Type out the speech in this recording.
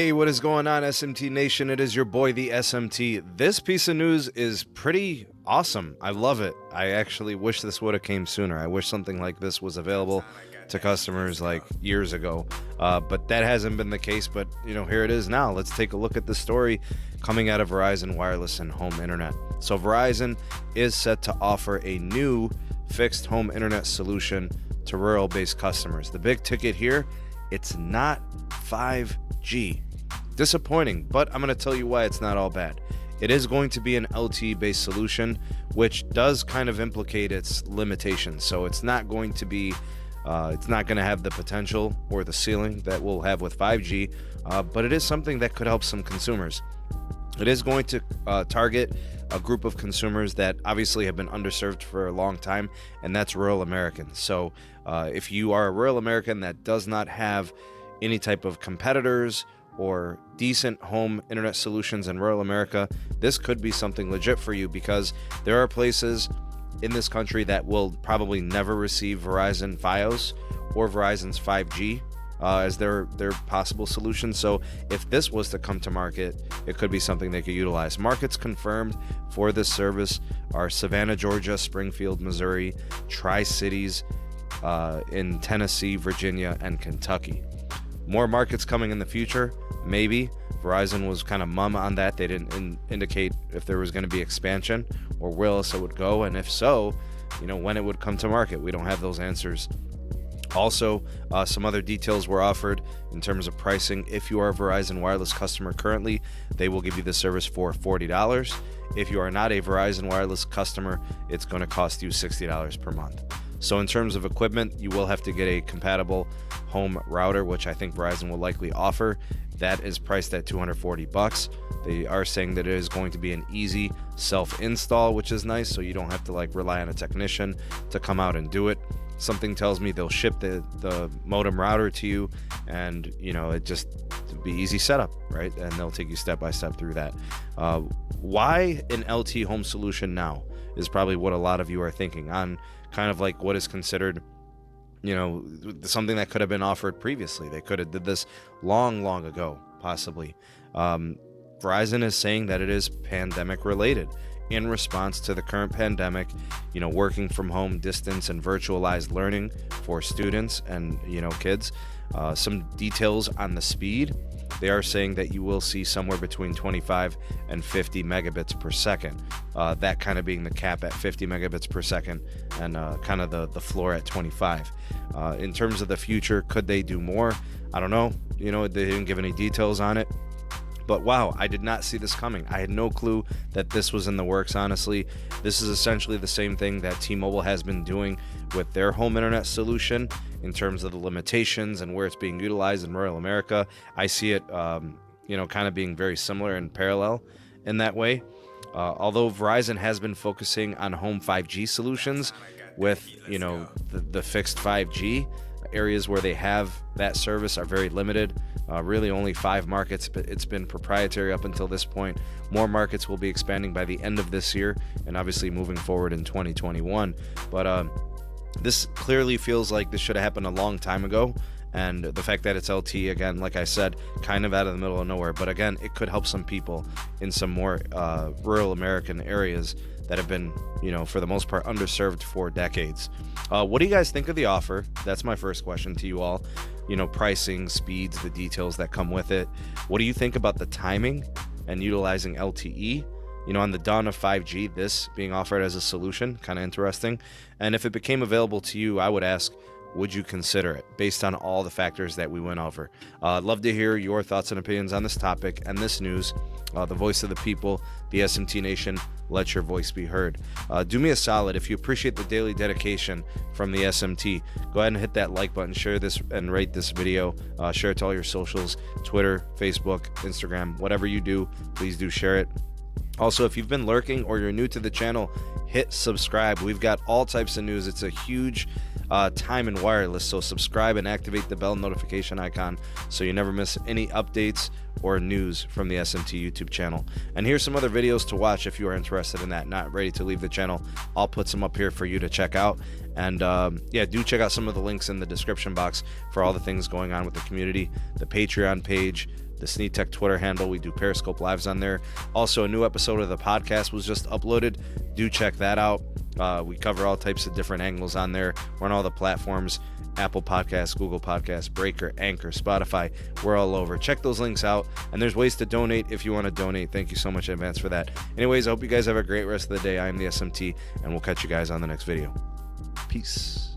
Hey, what is going on, SMT Nation? It is your boy, the SMT. This piece of news is pretty awesome. I love it. I actually wish this would have came sooner. I wish something like this was available to customers like years ago, but that hasn't been the case. But here it is now. Let's take a look at the story coming out of Verizon Wireless and Home Internet. So Verizon is set to offer a new fixed home internet solution to rural-based customers. The big ticket here, it's not 5G. Disappointing, but I'm going to tell you why it's not all bad. It is going to be an LTE-based solution, which does kind of implicate its limitations. So it's not going to be, it's not going to have the potential or the ceiling that we'll have with 5G, but it is something that could help some consumers. It is going to target a group of consumers that obviously have been underserved for a long time, and that's rural Americans. So if you are a rural American that does not have any type of competitors or decent home internet solutions in rural America, this could be something legit for you, because there are places in this country that will probably never receive Verizon Fios or Verizon's 5G as their possible solution. So if this was to come to market, it could be something they could utilize. Markets confirmed for this service are Savannah, Georgia, Springfield, Missouri, Tri-Cities in Tennessee, Virginia, and Kentucky. More markets coming in the future, maybe. Verizon was kind of mum on that. They didn't indicate if there was going to be expansion or where else it would go, and if so, when it would come to market. We don't have those answers. Also, some other details were offered in terms of pricing. If you are a Verizon Wireless customer currently, they will give you the service for $40. If you are not a Verizon Wireless customer, it's going to cost you $60 per month. So in terms of equipment, you will have to get a compatible home router, which I think Verizon will likely offer. That is priced at $240. They are saying that it is going to be an easy self-install, which is nice, so you don't have to rely on a technician to come out and do it. Something tells me they'll ship the modem router to you, and it just be easy setup, right? And they'll take you step by step through that. Why an LTE home solution now is probably what a lot of you are thinking on, kind of like what is considered something that could have been offered previously. They could have did this long ago, possibly. Verizon is saying that it is pandemic related. In response to the current pandemic, working from home, distance, and virtualized learning for students and kids. Some details on the speed. They are saying that you will see somewhere between 25 and 50 megabits per second. That kind of being the cap at 50 megabits per second, and kind of the floor at 25. In terms of the future, could they do more? I don't know. They didn't give any details on it. But wow, I did not see this coming. I had no clue that this was in the works, honestly. This is essentially the same thing that T-Mobile has been doing with their home internet solution in terms of the limitations and where it's being utilized in rural America. I see it, kind of being very similar and parallel in that way. Although Verizon has been focusing on home 5G solutions with, the fixed 5G, areas where they have that service are very limited. Really only 5 markets, but it's been proprietary up until this point. More markets will be expanding by the end of this year, and obviously moving forward in 2021. But this clearly feels like this should have happened a long time ago. And the fact that it's LTE, again, like I said, kind of out of the middle of nowhere. But again, it could help some people in some more rural American areas that have been, for the most part, underserved for decades. What do you guys think of the offer? That's my first question to you all. Pricing, speeds, the details that come with it. What do you think about the timing and utilizing LTE? On the dawn of 5G, this being offered as a solution, kind of interesting. And if it became available to you, I would ask, would you consider it based on all the factors that we went over? I'd love to hear your thoughts and opinions on this topic and this news. The voice of the people, the SMT Nation, let your voice be heard. Do me a solid. If you appreciate the daily dedication from the SMT, go ahead and hit that like button, share this and rate this video, share it to all your socials, Twitter, Facebook, Instagram, whatever you do, please do share it. Also, if you've been lurking or you're new to the channel, hit subscribe. We've got all types of news. It's a huge time in wireless, so subscribe and activate the bell notification icon so you never miss any updates or news from the SMT YouTube channel. And here's some other videos to watch if you are interested in that. Not ready to leave the channel, I'll put some up here for you to check out. And yeah, do check out some of the links in the description box for all the things going on with the community, the Patreon page, the Sneed Tech Twitter handle. We do Periscope Lives on there. Also, a new episode of the podcast was just uploaded. Do check that out. We cover all types of different angles on there. We're on all the platforms: Apple Podcasts, Google Podcasts, Breaker, Anchor, Spotify. We're all over. Check those links out. And there's ways to donate if you want to donate. Thank you so much in advance for that. Anyways, I hope you guys have a great rest of the day. I am the SMT, and we'll catch you guys on the next video. Peace.